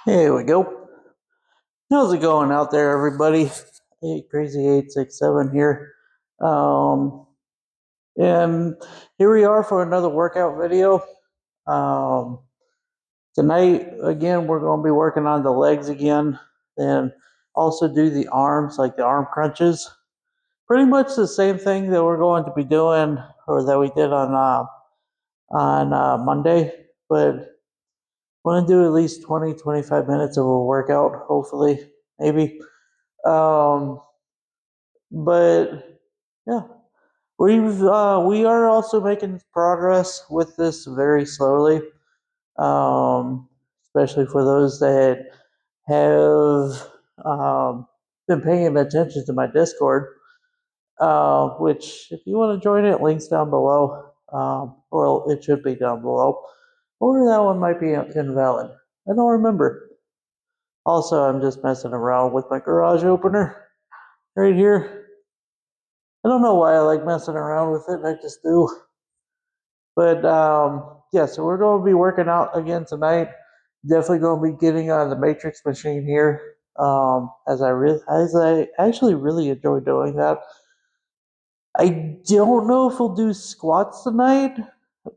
Here we go. How's it going out there, everybody? Hey, Crazy 867 here. Um, and here we are for another workout video. Um, Tonight, again, we're going to be working on the legs again, and also do the arms, like the arm crunches. Pretty much the same thing that we're going to be doing, or that we did on Monday, but want to do at least 20-25 minutes of a workout, hopefully, maybe. Um, but yeah, we are also making progress with this very slowly. Um, Especially for those that have been paying attention to my Discord. Which, if you want to join it, links down below. Or it should be down below. Or that one might be invalid. I don't remember. Also, I'm just messing around with my garage opener right here. I don't know why I like messing around with it. I just do. But yeah, so we're going to be working out again tonight. Definitely going to be getting on the matrix machine here. As I actually really enjoy doing that. I don't know if we'll do squats tonight,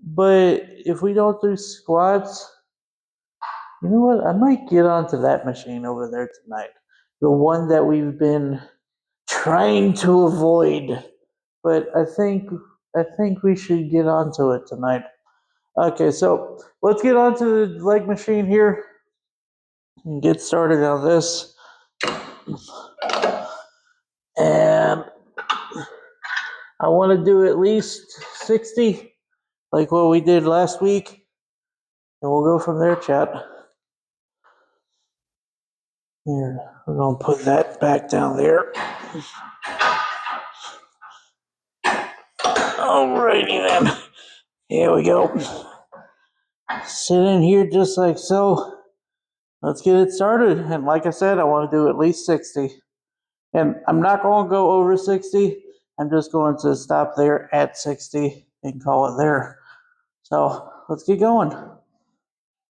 but if we don't do squats, you know what? I might get onto that machine over there tonight. The one that we've been trying to avoid. But I think we should get onto it tonight. Okay, so let's get onto the leg machine here and get started on this. And I want to do at least 60, like what we did last week, and we'll go from there, chat. Here, we're going to put that back down there. Alrighty then. Here we go. Sit in here just like so. Let's get it started. And like I said, I want to do at least 60. And I'm not going to go over 60. I'm just going to stop there at 60 and call it there. So let's get going.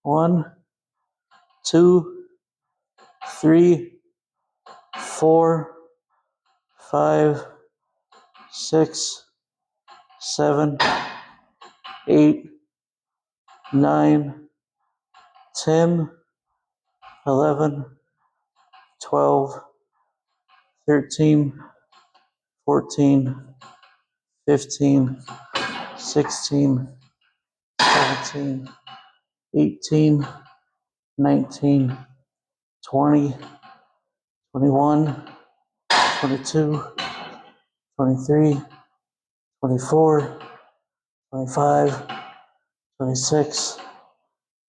1, 2, 3, 4, 5, 6, 7, 8, 9, 10, 11, 12, 13, 14, 15, 16, 17, 18, 19, 20, 21, 22, 23, 24, 25, 26,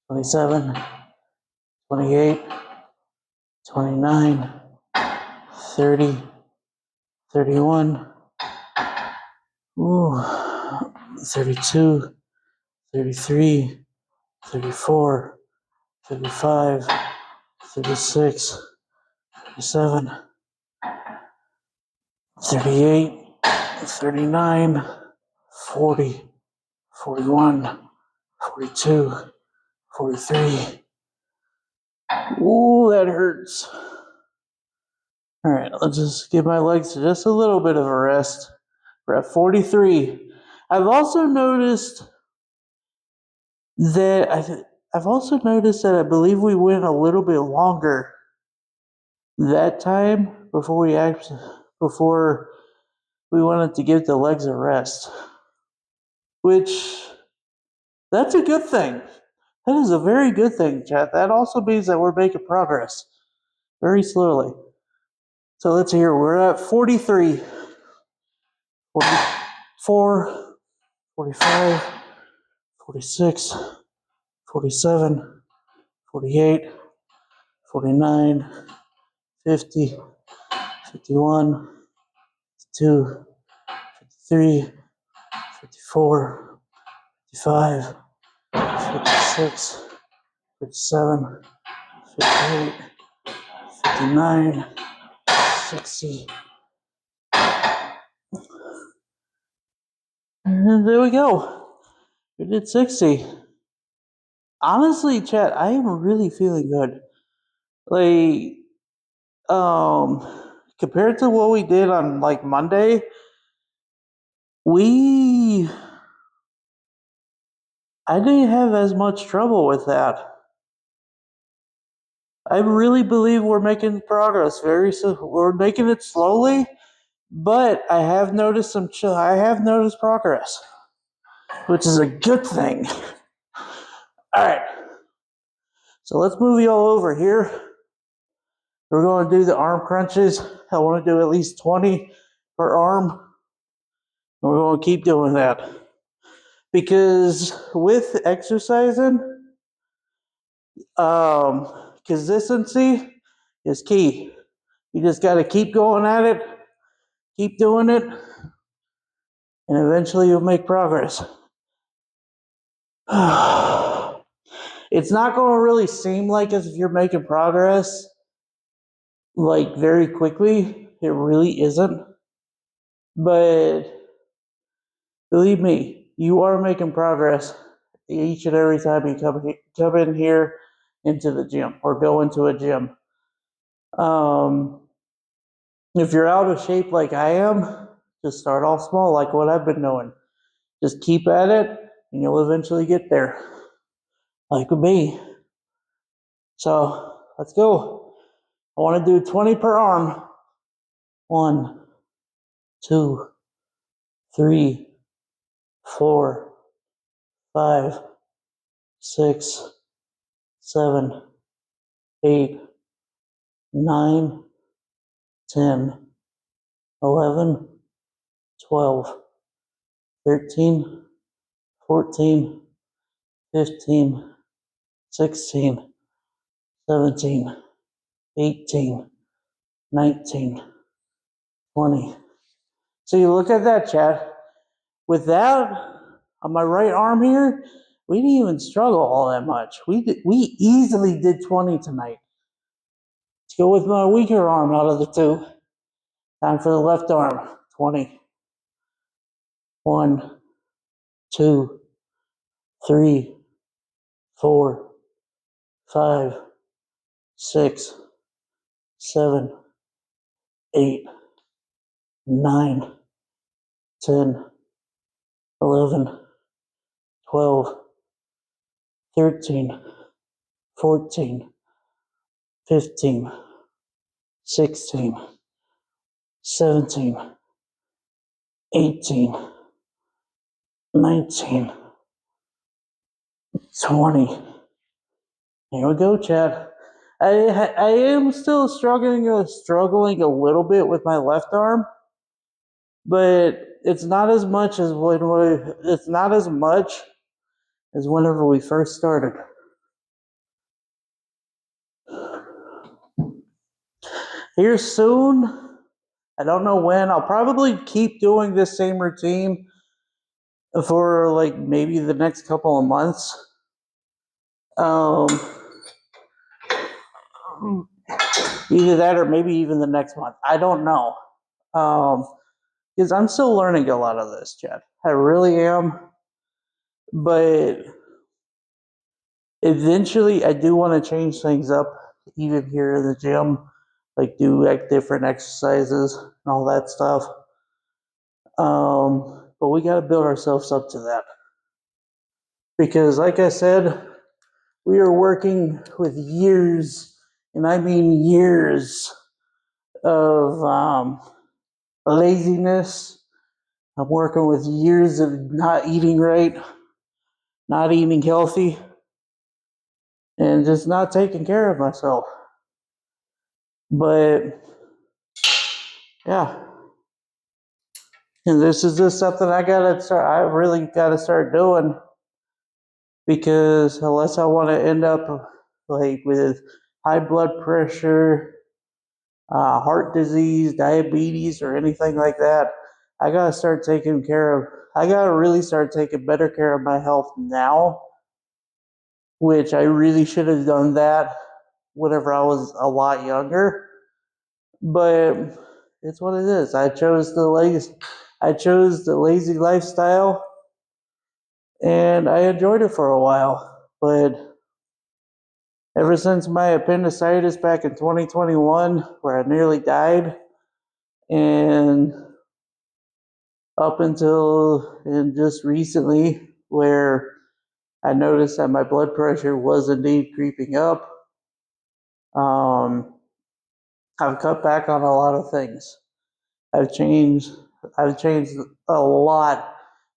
27, 28, 29, 30, 31, 32, 33, 34, 35, 36, 37, 38, 39, 40, 41, 42, 43. Ooh, that hurts. All right, let's just give my legs just a little bit of a rest. We're at 43. I've also noticed that I believe we went a little bit longer that time before we wanted to give the legs a rest, which that's a good thing. That is a very good thing, chat. That also means that we're making progress very slowly. So let's hear. We're at 43, 44, 45, 46, 47, 48, 49, 50, 51, 52, 53, 54, 55, 56, 57, 58, 59, 60. And there we go. We did 60. Honestly, chat, I am really feeling good. Like, compared to what we did on like Monday, we I didn't have as much trouble with that. I really believe we're making progress. We're making it slowly, but I have noticed progress, which is a good thing. All right, so let's move you all over here. We're going to do the arm crunches. I want to do at least 20 per arm. And we're going to keep doing that because with exercising, consistency is key. You just got to keep going at it, keep doing it, and eventually you'll make progress. It's not going to really seem like as if you're making progress like very quickly. It really isn't. But believe me, you are making progress each and every time you come in here into the gym or go into a gym. If you're out of shape like I am, just start off small, like what I've been doing. Just keep at it, and you'll eventually get there, like with me. So let's go. I want to do 20 per arm. 1, 2, 3, 4, 5, 6, 7, 8, 9, 10, 11, 12, 13, 14, 15, 16, 17, 18, 19, 20. So you look at that, Chad. With that, on my right arm here, we didn't even struggle all that much. We easily did 20 tonight. Let's go with my weaker arm out of the two. Time for the left arm. 20. 1, 2, 3, 4, 5, 6, 7, 8, 9, 10, 11, 12, 13, 14, 15, 16, 17, 18, 19, 20. Here we go, Chad. I am still struggling a little bit with my left arm, but it's not as much as whenever we first started. Here soon, I don't know when. I'll probably keep doing this same routine for like maybe the next couple of months. Either that or maybe even the next month. I don't know. Because I'm still learning a lot of this, Chad. I really am. But eventually, I do want to change things up, even here in the gym, like do like different exercises and all that stuff. But we got to build ourselves up to that. Because, like I said, we are working with years, and I mean years, of laziness. I'm working with years of not eating right, not eating healthy, and just not taking care of myself. But yeah, and this is just something I really gotta start doing because unless I want to end up like with high blood pressure, heart disease, diabetes, or anything like that, I gotta really start taking better care of my health now, which I really should have done that whenever I was a lot younger. But it's what it is. I chose the lazy lifestyle, and I enjoyed it for a while. But Ever since my appendicitis back in 2021, where I nearly died, and up until and just recently, where I noticed that my blood pressure was indeed creeping up, I've cut back on a lot of things. I've changed. I've changed a lot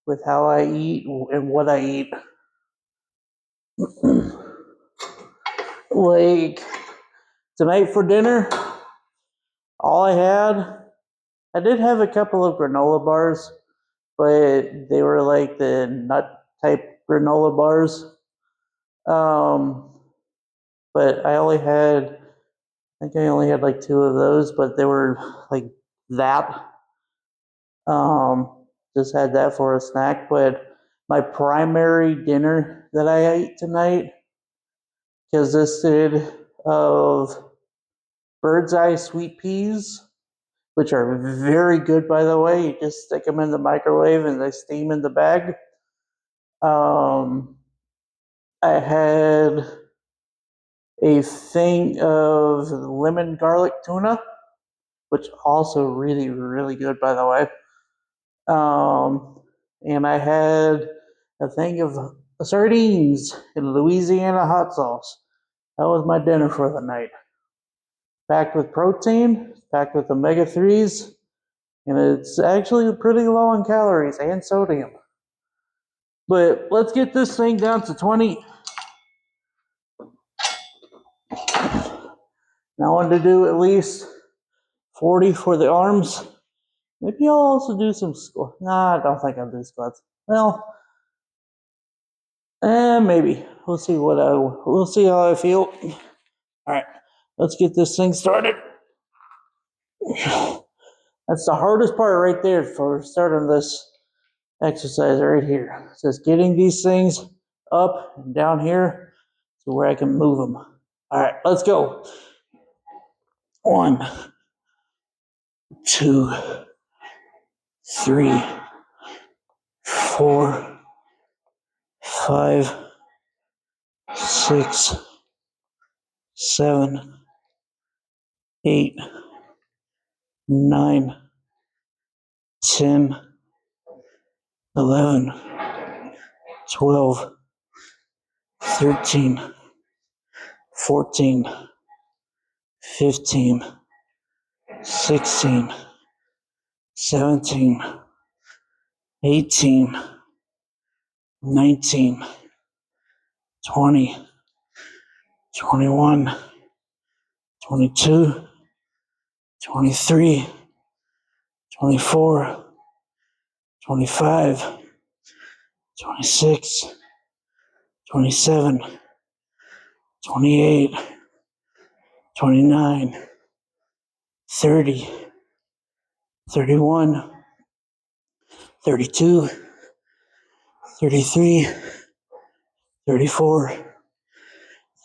with how I eat and what I eat. Like tonight for dinner, all I did have a couple of granola bars, but they were like the nut type granola bars. Um, but I think I only had like two of those, but they were like that. Just had that for a snack. But my primary dinner that I ate tonight consisted of bird's eye sweet peas, which are very good, by the way. You just stick them in the microwave and they steam in the bag. I had a thing of lemon garlic tuna, which also really, really good, by the way. And I had a thing of sardines and Louisiana hot sauce. That was my dinner for the night. Packed with protein, packed with omega 3s, and it's actually pretty low in calories and sodium. But let's get this thing down to 20. Now I want to do at least 40 for the arms. Maybe I'll also do some squats. Nah, I don't think I'll do squats. Well, maybe. We'll see how I feel. All right, let's get this thing started. That's the hardest part right there for starting this exercise right here. It's just getting these things up and down here to where I can move them. All right, let's go. 1, 2, 3, 4, 5, 6, 7, 8, 9, 10, 11, 12, 13, 14, 15, 16, 17, 18, 19, 20, 21, 22, 23, 24, 25, 26, 27, 28, 29, 30, 31, 32, 33, 34,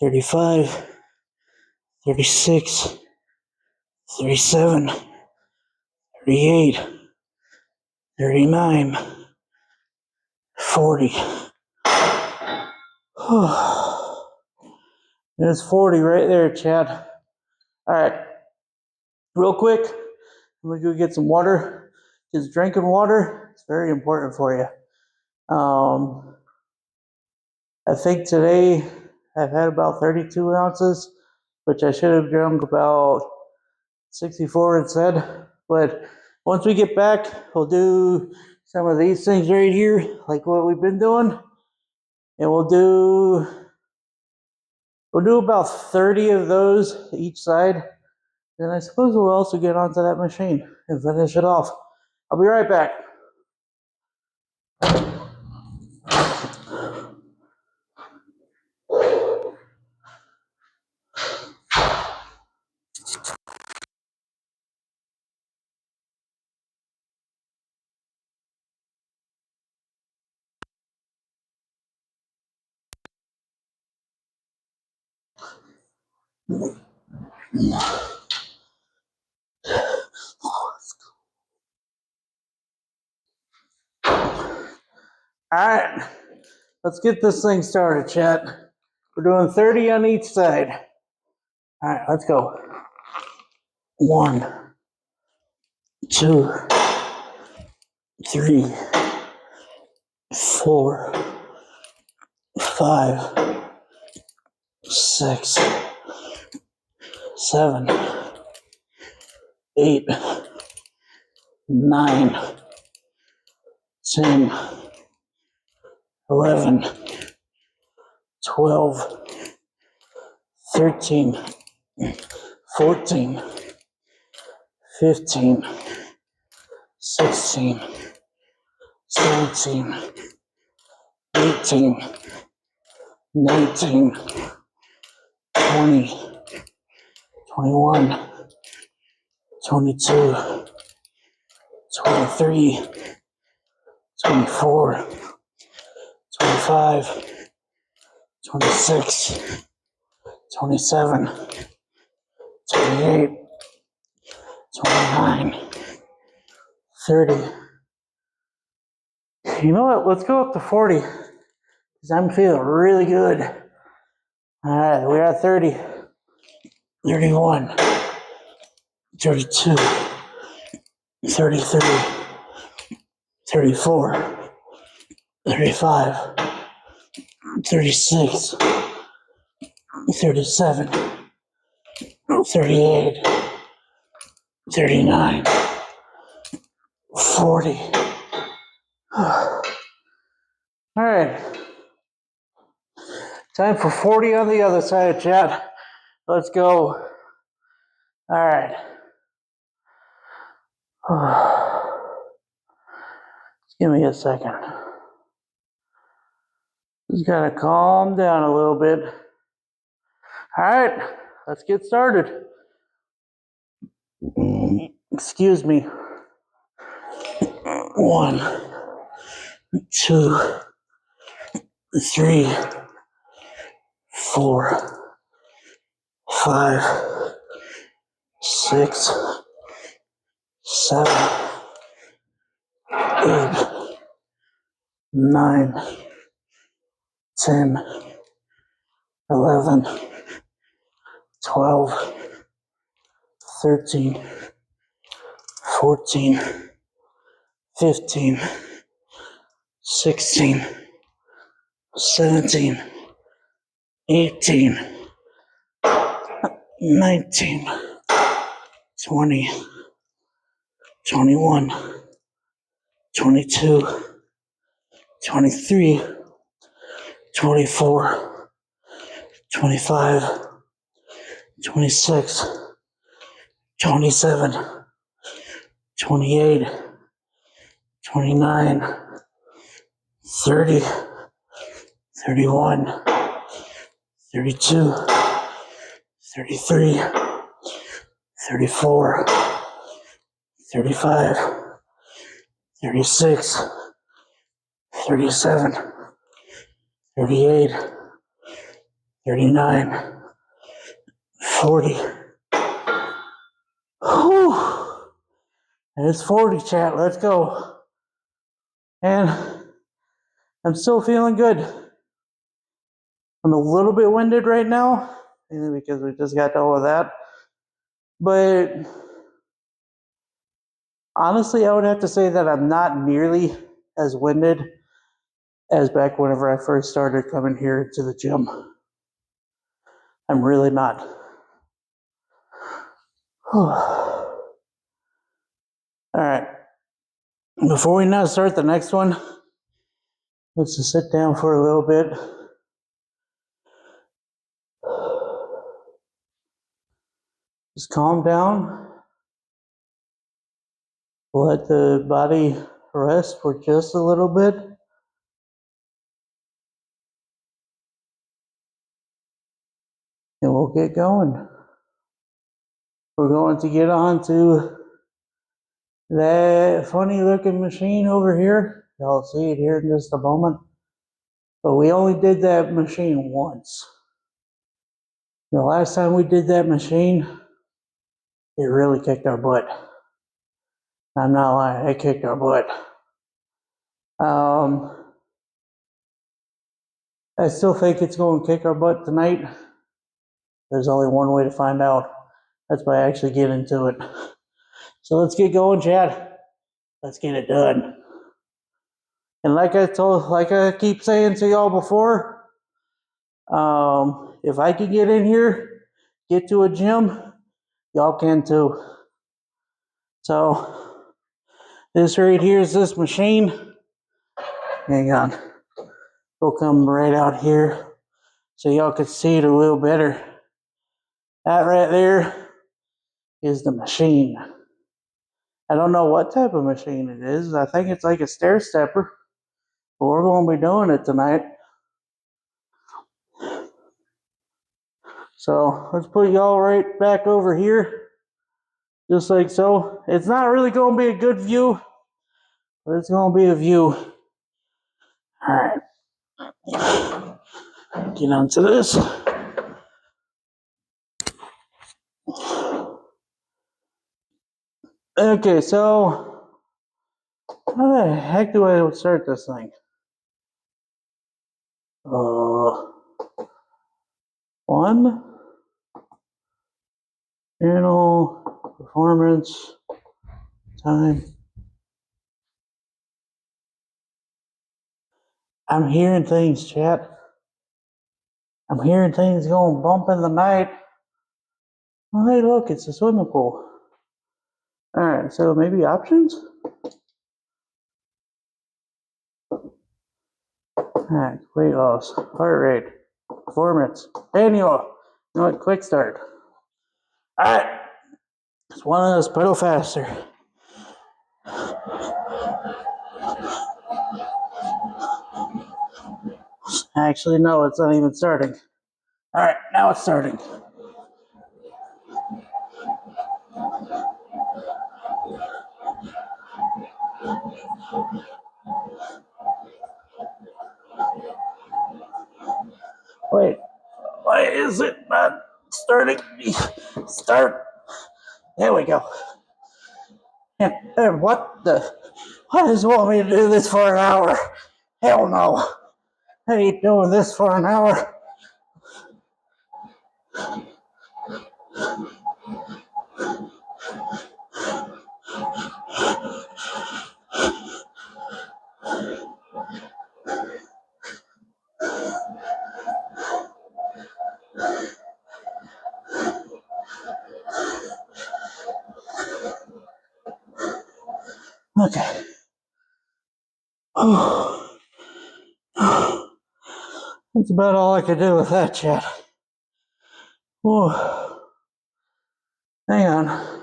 35, 36, 37, 38, 39, 40. There's 40 right there, Chad. All right, real quick, I'm gonna go get some water, because drinking water is very important for you. I think today I've had about 32 ounces, which I should have drunk about 64 instead. But once we get back, we'll do some of these things right here, like what we've been doing, and we'll do about 30 of those each side. And I suppose we'll also get onto that machine and finish it off. I'll be right back. All right, let's get this thing started, chat. We're doing 30 on each side. All right, let's go. 1, 2, 3, 4, 5, 6, 7, 8, 9, 10, 11, 12, 13, 14, 15, 16, 17, 18, 19, 20, 21, 22, 23, 24, 25, 26, 27, 28, 29, 30. You know what? Let's go up to 40 because I'm feeling really good. All right, we're at 30, 31, 32, 33, 34, 35, 36, 37, 38, 39, 40. All right. Time for 40 on the other side, chat. Let's go. All right. Just give me a second. Just gotta calm down a little bit. All right, let's get started. Excuse me. 1, 2, 3, 4, 5, 6, 7, 8, 9, 10, 11, 12, 13, 14, 15, 16, 17, 18, 19, 20, 21, 22, 23, 24, 25, 26, 27, 28, 29, 30, 31, 32, 33, 34, 35, 36, 37, 38, 39, 40. Whew. It's 40, chat. Let's go. And I'm still feeling good. I'm a little bit winded right now, mainly because we just got done with that. But honestly, I would have to say that I'm not nearly as winded as back whenever I first started coming here to the gym. I'm really not. All right. Before we now start the next one, let's just sit down for a little bit. Just calm down. Let the body rest for just a little bit. And we'll get going. We're going to get on to that funny looking machine over here. Y'all see it here in just a moment. But we only did that machine once. The last time we did that machine, it really kicked our butt. I'm not lying, it kicked our butt. I still think it's going to kick our butt tonight. There's only one way to find out. That's by actually getting to it. So let's get going, Chad. Let's get it done. And like I keep saying to y'all before, if I could get in here, get to a gym, y'all can too. So this right here is this machine. Hang on. We'll come right out here so y'all can see it a little better. That right there is the machine. I don't know what type of machine it is. I think it's like a stair stepper. But we're going to be doing it tonight. So let's put y'all right back over here. Just like so. It's not really going to be a good view, but it's going to be a view. Alright. Get onto this. Okay, so how the heck do I start this thing? One. Channel. Performance. Time. I'm hearing things, chat. I'm hearing things going bump in the night. Oh, hey, look, it's a swimming pool. Alright, so maybe options? Alright, weight loss, heart rate, performance, annual. You know what? Quick start. Alright, it's one of those pedal faster. Actually, no, it's not even starting. Alright, now it's starting. Wait, why is it not starting? Start. There we go. And what the? Why does it want me to do this for an hour? Hell no. I ain't doing this for an hour. Okay. Oh. That's about all I could do with that, chat. Oh. Hang on.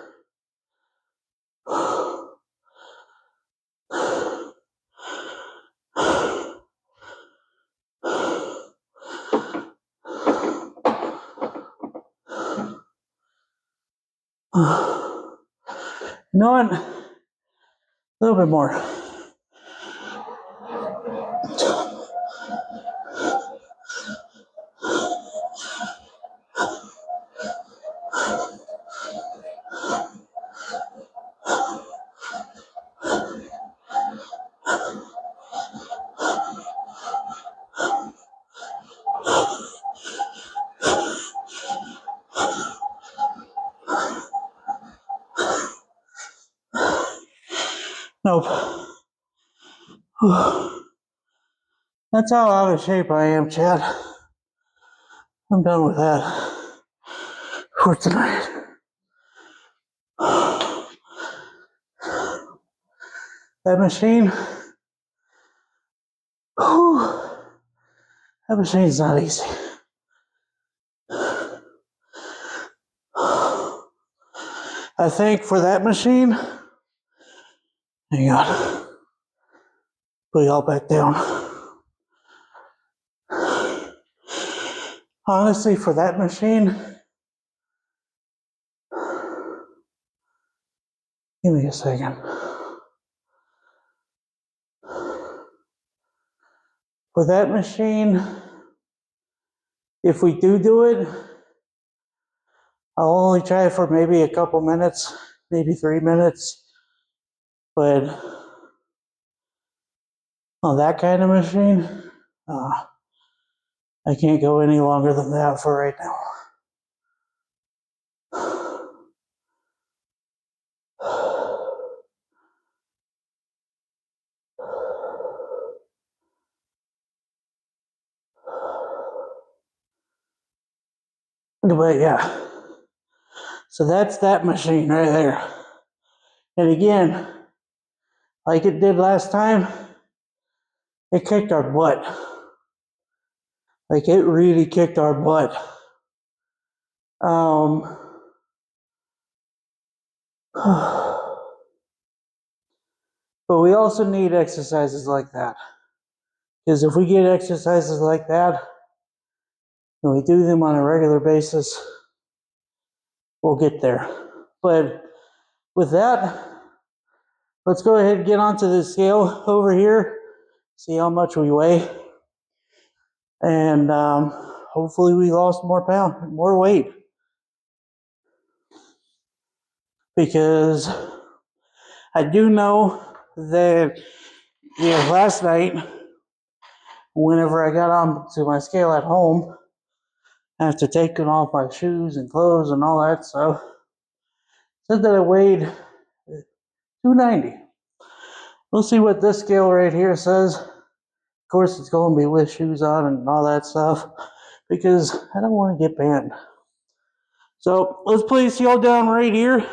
You know what? A little bit more. Nope. That's how out of shape I am, Chad. I'm done with that for tonight. That machine, that machine's not easy. I think for that machine, hang on, put y'all back down. Honestly, for that machine, give me a second. For that machine, if we do it, I'll only try for maybe a couple minutes, maybe 3 minutes. But on that kind of machine, I can't go any longer than that for right now. But yeah, so that's that machine right there. And again, like it did last time, it kicked our butt. Like it really kicked our butt. But we also need exercises like that. Because if we get exercises like that, and we do them on a regular basis, we'll get there. But with that, let's go ahead and get onto the scale over here, see how much we weigh. And hopefully we lost more weight. Because I do know that last night, whenever I got onto my scale at home, after taking off my shoes and clothes and all that stuff, said that I weighed 290. We'll see what this scale right here says. Of course, it's going to be with shoes on and all that stuff, because I don't want to get banned. So let's place y'all down right here.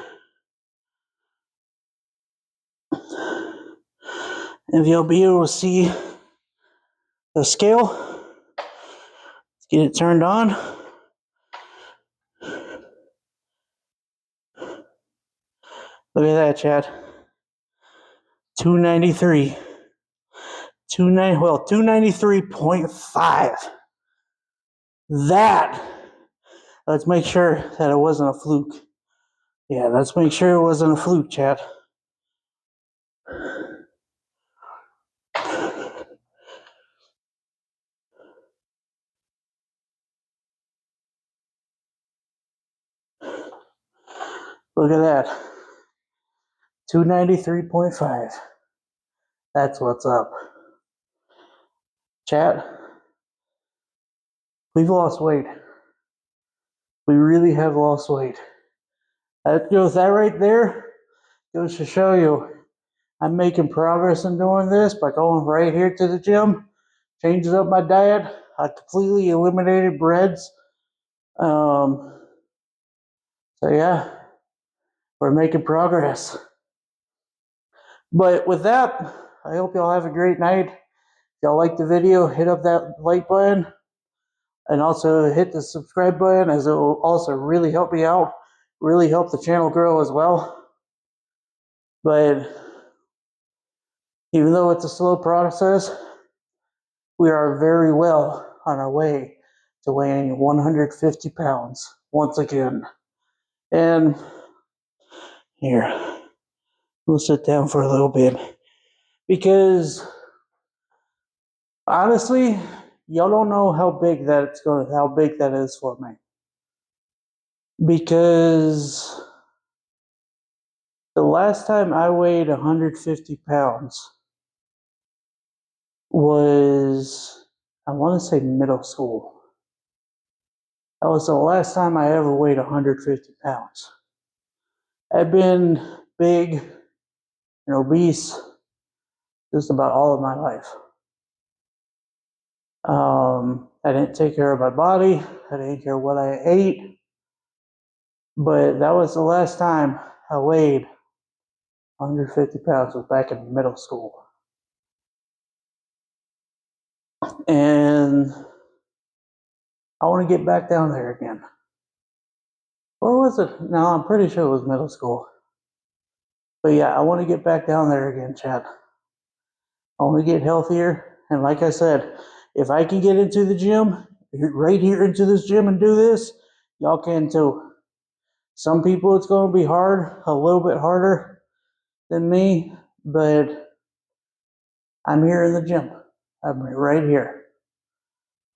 If you'll be able to see the scale, let's get it turned on. Look at that, Chad. 293. 293.5. That, let's make sure that it wasn't a fluke. Yeah, let's make sure it wasn't a fluke, Chad. Look at that. 293.5. That's what's up. Chat, we've lost weight. We really have lost weight. That right there goes to show you I'm making progress in doing this by going right here to the gym, changes up my diet. I completely eliminated breads. So yeah, we're making progress. But with that, I hope y'all have a great night. If y'all like the video, hit up that like button and also hit the subscribe button, as it will also really help me out, really help the channel grow as well. But even though it's a slow process, we are very well on our way to weighing 150 pounds once again. And here, we'll sit down for a little bit, because honestly, y'all don't know how big that is for me. Because the last time I weighed 150 pounds was, I want to say, middle school. That was the last time I ever weighed 150 pounds. I've been big and obese just about all of my life. I didn't take care of my body. I didn't care what I ate. But that was the last time I weighed 150 pounds, was back in middle school. And I want to get back down there again. Or was it? No, I'm pretty sure it was middle school. But yeah, I want to get back down there again, Chad. I want to get healthier. And like I said, if I can get into the gym, right here into this gym and do this, y'all can too. Some people it's going to be hard, a little bit harder than me, but I'm here in the gym. I'm right here.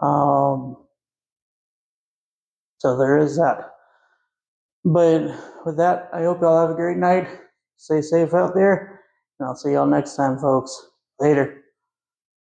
So there is that. But with that, I hope y'all have a great night. Stay safe out there, and I'll see y'all next time, folks. Later.